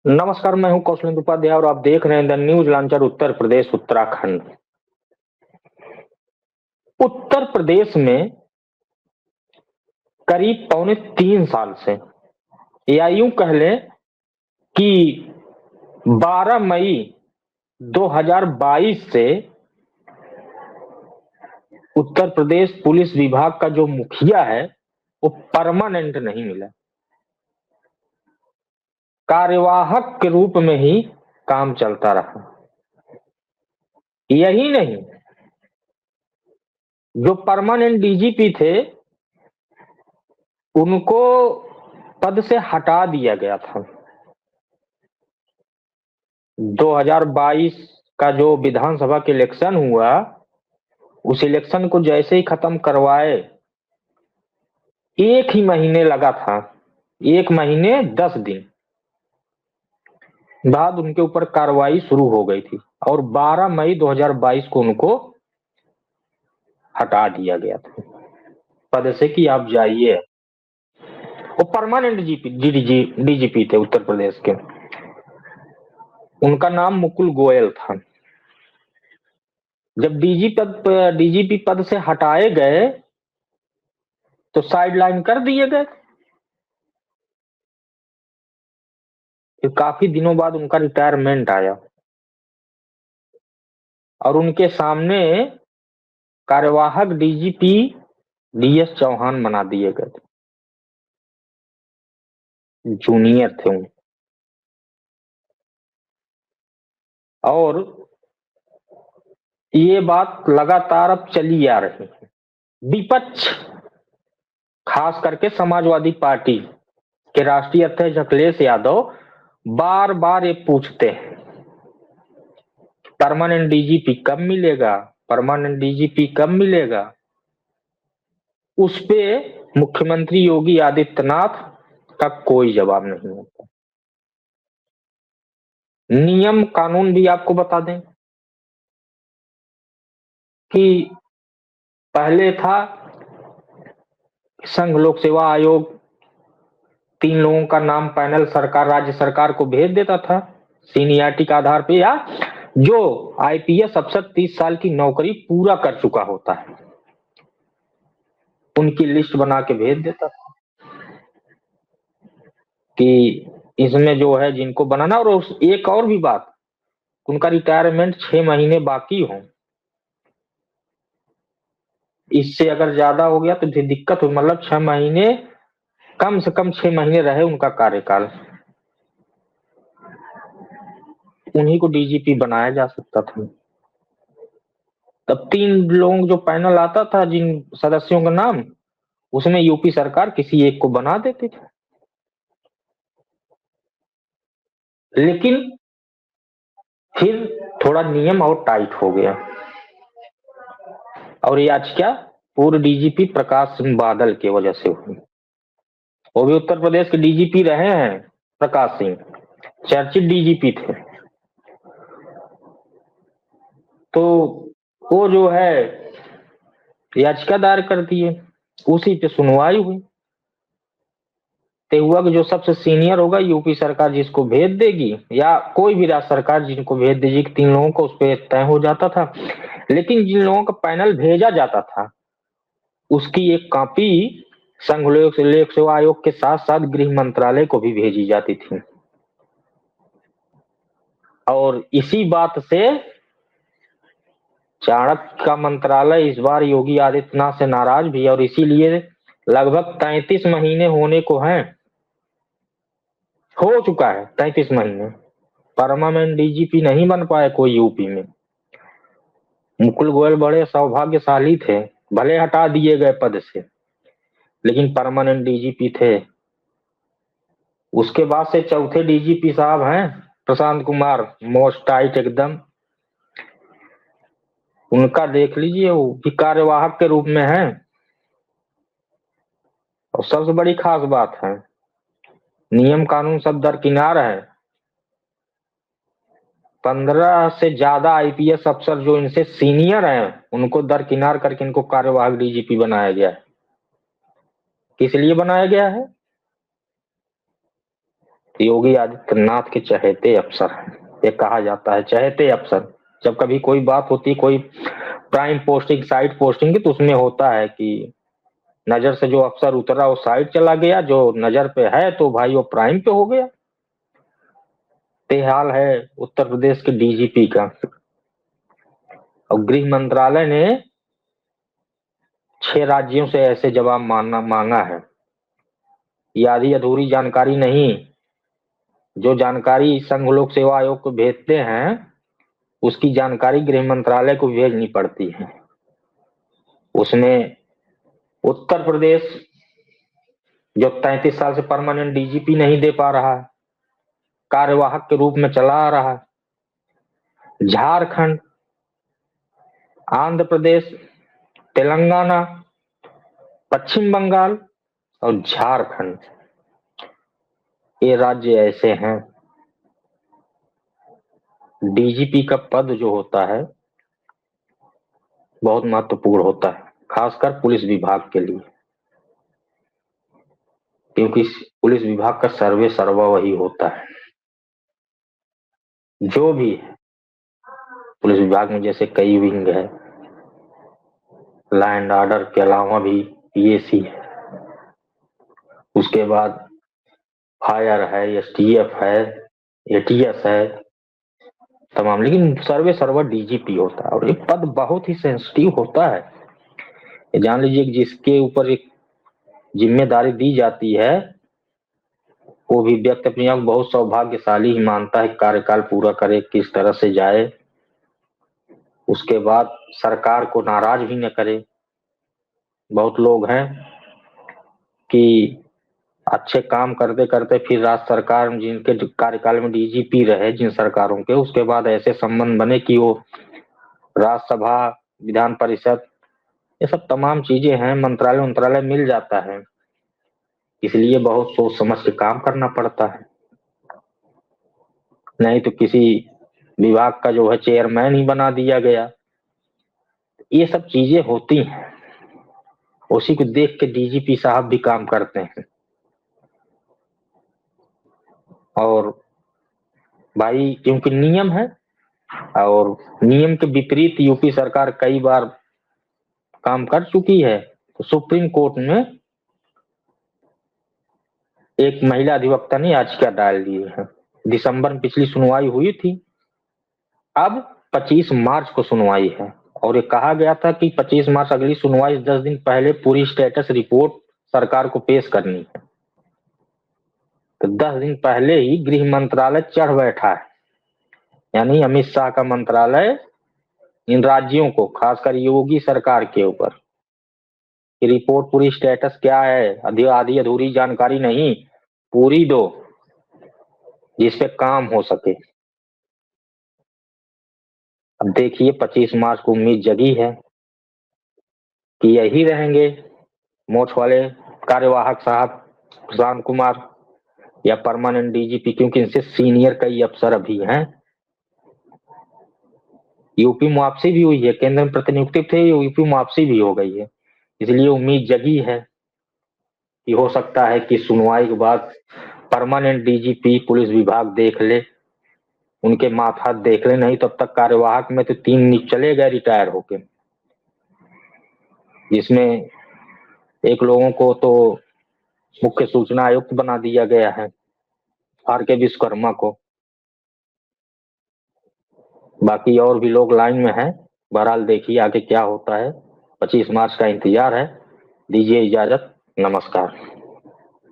नमस्कार, मैं हूं कौशलेंद्र उपाध्याय और आप देख रहे हैं the news launcher Uttar Pradesh Uttarakhand. Uttar Pradesh में करीब पौने 3 साल से या यूं कह लें कि 12 मई 2022 से उत्तर प्रदेश पुलिस विभाग का जो मुखिया है वो परमानेंट नहीं मिला, कार्यवाहक के रूप में ही काम चलता रहा। यही नहीं, जो परमानेंट डीजीपी थे उनको पद से हटा दिया गया था। 2022 का जो विधानसभा के इलेक्शन हुआ, उस इलेक्शन को जैसे ही खत्म करवाए, 1 ही महीने लगा था, 1 महीने 10 दिन बाद उनके ऊपर कार्रवाई शुरू हो गई थी और 12 मई 2022 को उनको हटा दिया गया था पद से कि आप जाइए। वो परमानेंट डीजीपी थे उत्तर प्रदेश के, उनका नाम मुकुल गोयल था। जब डीजीपी पद से हटाए गए तो साइडलाइन कर दिए गए। फिर काफी दिनों बाद उनका रिटायरमेंट आया और उनके सामने कार्यवाहक डीजीपी डीएस चौहान बना दिए गए थे, जूनियर थे उन। और ये बात लगातार अब चली आ रही है। विपक्ष, खास करके समाजवादी पार्टी के राष्ट्रीय अध्यक्ष अखिलेश यादव बार बार ये पूछते हैं परमानेंट डीजीपी कब मिलेगा, परमानेंट डीजीपी कब मिलेगा। उस पे मुख्यमंत्री योगी आदित्यनाथ का कोई जवाब नहीं होता। नियम कानून भी आपको बता दें कि पहले था संघ लोक सेवा आयोग, 3 लोगों का नाम पैनल सरकार, राज्य सरकार को भेज देता था सीनियरिटी के आधार पे, या जो आईपीएस अफसर 30 साल की नौकरी पूरा कर चुका होता है उनकी लिस्ट बना के भेज देता था कि इसमें जो है जिनको बनाना। और एक और भी बात, उनका रिटायरमेंट 6 महीने बाकी हो, इससे अगर ज्यादा हो गया तो फिर दिक्कत हो। मतलब 6 महीने, कम से कम 6 महीने रहे उनका कार्यकाल, उन्हीं को डीजीपी बनाया जा सकता था। तब 3 लोग जो पैनल आता था, जिन सदस्यों का नाम, उसमें यूपी सरकार किसी एक को बना देती थी। लेकिन फिर थोड़ा नियम और टाइट हो गया और ये आज क्या, पूर्व डीजीपी प्रकाश सिंह बादल की वजह से हुई। वो भी उत्तर प्रदेश के डीजीपी रहे हैं, प्रकाश सिंह चर्चित डीजीपी थे। तो वो जो है याचिका दायर कर दिए, उसी पे सुनवाई हुई। तय हुआ कि जो सबसे सीनियर होगा यूपी सरकार जिसको भेज देगी, या कोई भी राज्य सरकार जिनको भेज देगी, 3 लोगों को उस पर तय हो जाता था। लेकिन जिन लोगों का पैनल भेजा जाता था उसकी एक कॉपी संघ लोक सेवा आयोग के साथ साथ गृह मंत्रालय को भी भेजी जाती थी। और इसी बात से चाणक्य का मंत्रालय इस बार योगी आदित्यनाथ से नाराज भी है और इसीलिए लगभग 33 महीने होने को हैं, हो चुका है 33 महीने, परमानेंट डीजीपी नहीं बन पाए कोई यूपी में। मुकुल गोयल बड़े सौभाग्यशाली थे, भले हटा दिए गए पद से लेकिन परमानेंट डीजीपी थे। उसके बाद से चौथे डीजीपी साहब हैं प्रशांत कुमार, मोस्ट टाइट एकदम। उनका देख लीजिए, वो भी कार्यवाहक के रूप में है। और सबसे बड़ी खास बात है, नियम कानून सब दरकिनार है। 15 से ज्यादा आईपीएस अफसर जो इनसे सीनियर हैं उनको दरकिनार करके इनको कार्यवाहक डीजीपी बनाया गया है। किस लिए बनाया गया है? योगी आदित्यनाथ के चहेते अफसर हैं, ये कहा जाता है चहेते अफसर। जब कभी कोई बात होती, कोई प्राइम पोस्टिंग साइड पोस्टिंग की, तो उसमें होता है कि नजर से जो अफसर उतरा वो साइड चला गया, जो नजर पे है तो भाई वो प्राइम पे हो गया। ते हाल है उत्तर प्रदेश के डीजीपी का। और गृह मंत्रालय ने 6 राज्यों से ऐसे जवाब मांगा है। ये आधी अधूरी जानकारी नहीं, जो जानकारी संघ लोक सेवा आयोग को भेजते हैं उसकी जानकारी गृह मंत्रालय को भेजनी पड़ती है। उसमें उत्तर प्रदेश जो 33 साल से परमानेंट डीजीपी नहीं दे पा रहा है, कार्यवाहक के रूप में चला आ रहा है। झारखंड, आंध्र प्रदेश, तेलंगाना, पश्चिम बंगाल और झारखंड, ये राज्य ऐसे हैं डीजीपी का पद जो होता है बहुत महत्वपूर्ण होता है, खासकर पुलिस विभाग के लिए, क्योंकि पुलिस विभाग का सर्वे सर्वा वही होता है। जो भी है पुलिस विभाग में, जैसे कई विंग है, लॉ एंड ऑर्डर के अलावा भी पीएसी है, उसके बाद फायर है, एसटीएफ है, एटीएस है, तमाम। लेकिन सर्वे सर्वर डीजीपी होता है और ये पद बहुत ही सेंसिटिव होता है। ये जान लीजिए कि जिसके ऊपर एक जिम्मेदारी दी जाती है वो भी व्यक्ति अपने आप बहुत सौभाग्यशाली ही मानता है, कार्यकाल पूरा करे, किस तरह से जाए, उसके बाद सरकार को नाराज भी न करे। बहुत लोग हैं कि अच्छे काम करते करते फिर राज्य सरकार में, जिनके कार्यकाल में डीजीपी रहे जिन सरकारों के, उसके बाद ऐसे संबंध बने कि वो राज्यसभा, विधान परिषद, ये सब तमाम चीजें हैं, मंत्रालय मिल जाता है। इसलिए बहुत सोच समझ के काम करना पड़ता है, नहीं तो किसी विभाग का जो है चेयरमैन ही बना दिया गया। ये सब चीजें होती हैं, उसी को देख के डीजीपी साहब भी काम करते हैं। और भाई क्योंकि नियम है, और नियम के विपरीत यूपी सरकार कई बार काम कर चुकी है, तो सुप्रीम कोर्ट में एक महिला अधिवक्ता ने याचिका डाल दी है। दिसंबर में पिछली सुनवाई हुई थी, अब 25 मार्च को सुनवाई है, और ये कहा गया था कि 25 मार्च अगली सुनवाई 10 दिन पहले पूरी स्टेटस रिपोर्ट सरकार को पेश करनी है। तो 10 दिन पहले ही गृह मंत्रालय चढ़ बैठा है, यानी अमित शाह का मंत्रालय इन राज्यों को, खासकर योगी सरकार के ऊपर, कि रिपोर्ट पूरी स्टेटस क्या है, आधी अधूरी जानकारी नहीं, पूरी दो जिसपे काम हो सके। अब देखिए 25 मार्च को उम्मीद जगी है कि यही रहेंगे मोछ वाले कार्यवाहक साहब प्रशांत कुमार या परमानेंट डीजीपी, क्योंकि इनसे सीनियर कई अफसर अभी हैं। यूपी में वापसी भी हुई है, केंद्र में प्रतिनियुक्ति थे, यूपी में वापसी भी हो गई है, इसलिए उम्मीद जगी है कि हो सकता है कि सुनवाई के बाद परमानेंट डीजीपी पुलिस विभाग देख ले, उनके माथा देख ले, नहीं तब तक कार्यवाहक में तो 3 चले गए रिटायर होके, जिसमें एक लोगों को तो मुख्य सूचना आयुक्त बना दिया गया है, आर के विश्वकर्मा को। बाकी और भी लोग लाइन में हैं, बहरहाल देखिए आगे क्या होता है। 25 मार्च का इंतजार है। दीजिए इजाजत, नमस्कार।